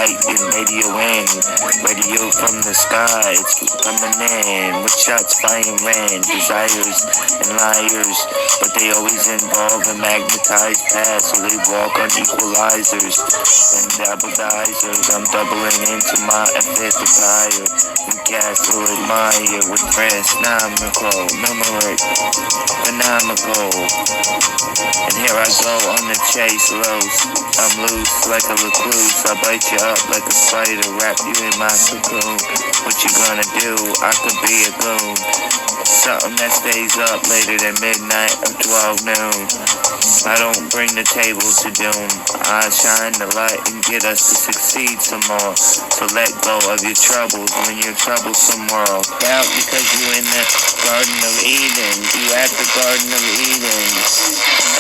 light and radio in. Radio from the sky, it's coming in. With shots flying in, desires and liars. But they always involve a magnetized past, so they walk on equalizers and appetizers. I'm doubling into my fifth attire. You castle admire with friends, nomical, numeric, phenomenal. And here I go on the chase lows. I'm loose like a recluse. I bite you up like a spider, wrap you in my cocoon. What you gonna do? I could be a goon. Something that stays up later than midnight or 12 noon. I don't bring the table to doom. I shine the light and get us to succeed some more. So let go of your troubles when you're troublesome world. Doubt because you in the Garden of Eden. You at the Garden of Eden.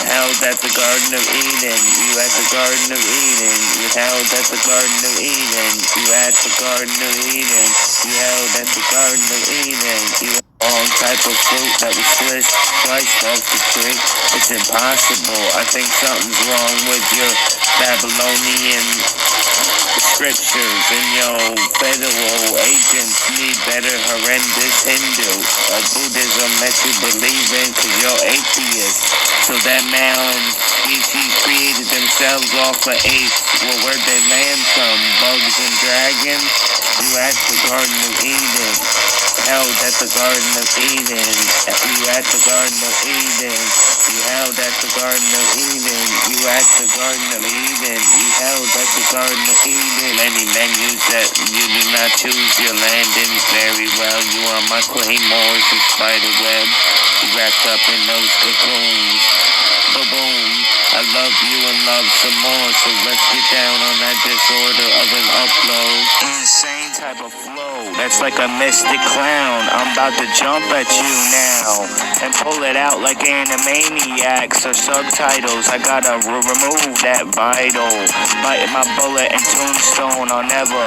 Held at the Garden of Eden. You at the Garden of Eden. You held at the Garden of Eden. You at the Garden of Eden. You held at the Garden of Eden. You all type of fruit that was sliced off the tree. It's impossible. I think something's wrong with your Babylonian scriptures, and your federal agents need better horrendous Hindu or Buddhism that you believe in because you're atheist. So that mound species created themselves off of apes. Well, where'd they land from? Bugs and dragons? You at the Garden of Eden. Held at the Garden of Eden. You at the Garden of Eden. You held at the Garden of Eden. You at the Garden of Eden. You held at the Garden of Eden. Any menus that you do not choose your landings very well. You are my claymores of spider web. You wrapped up in those cocoons. Ba-boom. I love you and love some more. So let's get down on that disorder of an upload. Insane type of flow. That's like a mystic clown. I'm about to jump at you now and pull it out like Animaniacs or subtitles. I gotta remove that vital. Bite my bullet and tombstone. I'll never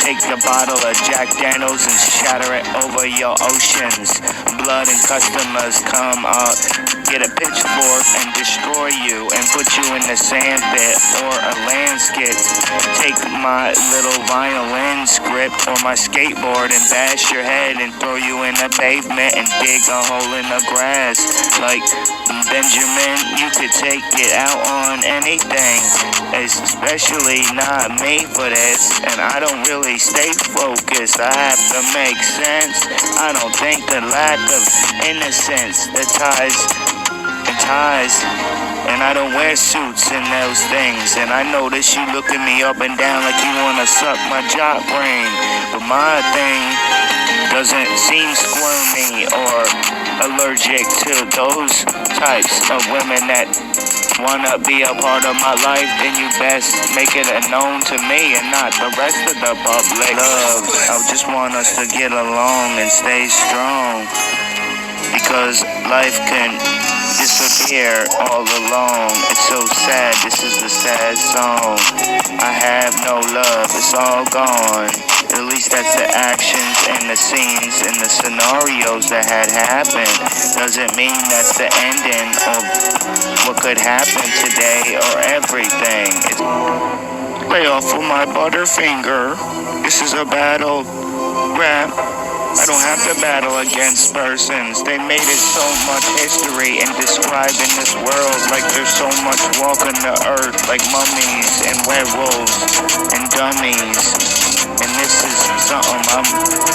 take the bottle of Jack Daniels and shatter it over your oceans. Blood and customers come up, get a pitchfork and destroy you and put you in the sand pit or a landscape. Take my little violin script or my skateboard and bash your head and throw you in the pavement and dig a hole in the grass. Like Benjamin, you could take it out on anything, especially not me for this. And I don't really stay focused, I have to make sense. I don't think the lack of innocence that ties, and I don't wear suits and those things. And I notice you looking me up and down like you wanna suck my jock brain, but my thing doesn't seem squirmy or allergic to those types of women that wanna be a part of my life. Then you best make it known to me and not the rest of the public. Love, I just want us to get along and stay strong, because life can disappear all alone. It's so sad, this is the sad song. I have no love, it's all gone. At least that's the actions and the scenes and the scenarios that had happened. Doesn't mean that's the ending of what could happen today or everything. Lay off of my butterfinger. This is a battle rap. I don't have to battle against persons. They made it so much history and describing this world like there's so much walking the earth, like mummies and werewolves and dummies. And this is something I'm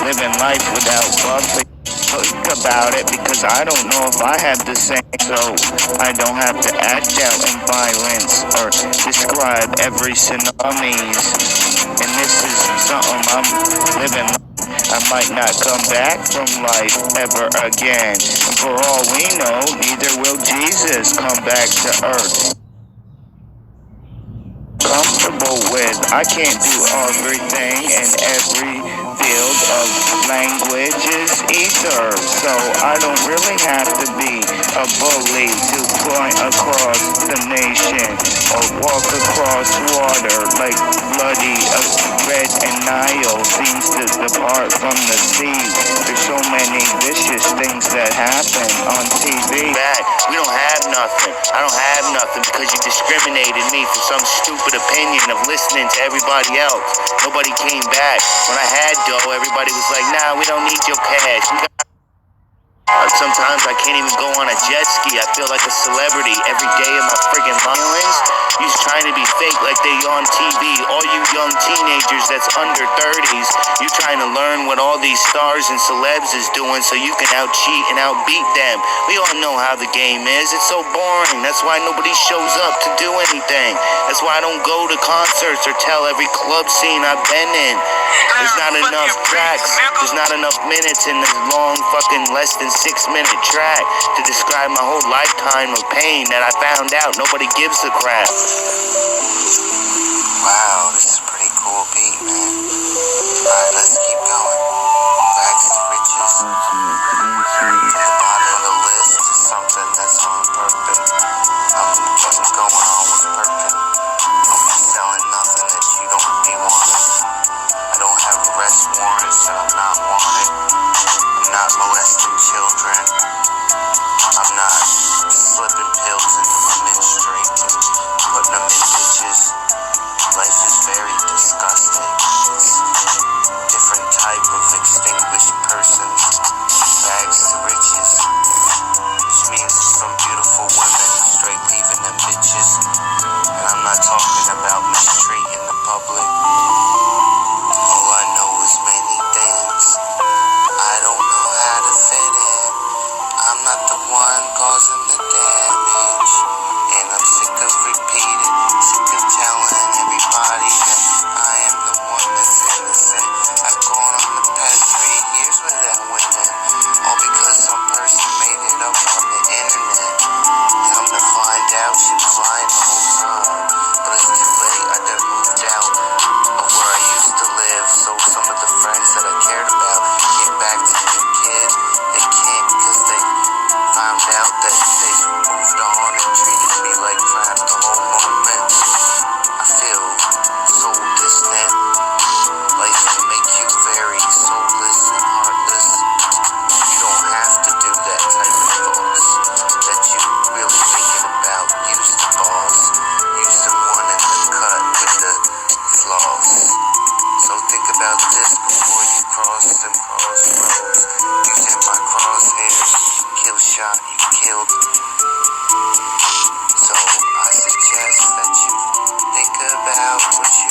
living life without bugs. Think about it, because I don't know if I have the same, so I don't have to act out in violence or describe every tsunamis. And this is something I'm living life. I might not come back from life ever again. And for all we know, neither will Jesus come back to earth. Comfortable with, I can't do everything in every field of languages either. So I don't really have to be a bully to point across the nation or walk across water like bloody red and Nile seems to depart from the sea. There's so many vicious things that happen on TV. We don't have nothing. I don't have nothing because you discriminated me for some stupid opinion of listening to everybody else. Nobody came back. When I had dough, everybody was like, nah, we don't need your cash. Sometimes I can't even go on a jet ski. I feel like a celebrity every day of my friggin' feelings. You're trying to be fake like they on TV. All you young teenagers that's under 30s, you're trying to learn what all these stars and celebs is doing so you can out-cheat and outbeat them. We all know how the game is. It's so boring. That's why nobody shows up to do anything. That's why I don't go to concerts or tell every club scene I've been in. There's not enough tracks. There's not enough minutes in this long fucking less than 6-minute track to describe my whole lifetime of pain that I found out nobody gives a crap. Wow, this is a pretty cool beat, man. Alright, let's keep going. Rags to riches. From the bottom of the list to something that's on purpose. What's going on with purpose? Don't be selling nothing that you don't be wanting. I don't have arrest warrants that I'm not wanted. I'm not molesting children. I'm not slipping pills into women's drink and putting them in ditches. Life is very disgusting. It's a different type of extinguished persons. Rags to riches. Which means some beautiful women straight leaving them bitches. And I'm not talking about mistreating the public. All I know is many things. I don't know how to fit in. I'm not the one causing the damage. And I'm sick of repeating, sick of telling everybody that I am the one that's innocent. I've gone on the past 3 years without winning. All because some person made it up on the internet. Come to find out she was lying the whole time. But it's too late, I done moved out of where I used to live. So some of the friends that I cared about came back to me, kid. They can't because they found out that they moved on and treated me like crap the whole moment. I feel so distant. Life can make you very soulless and heartless. You don't have to do that type of thoughts that you really thinking about. Use the balls. Use the one in the cut with the flaws. So think about this before you cross them crossroads. Using my crosshairs, kill shot, you killed. So I suggest that you think about what you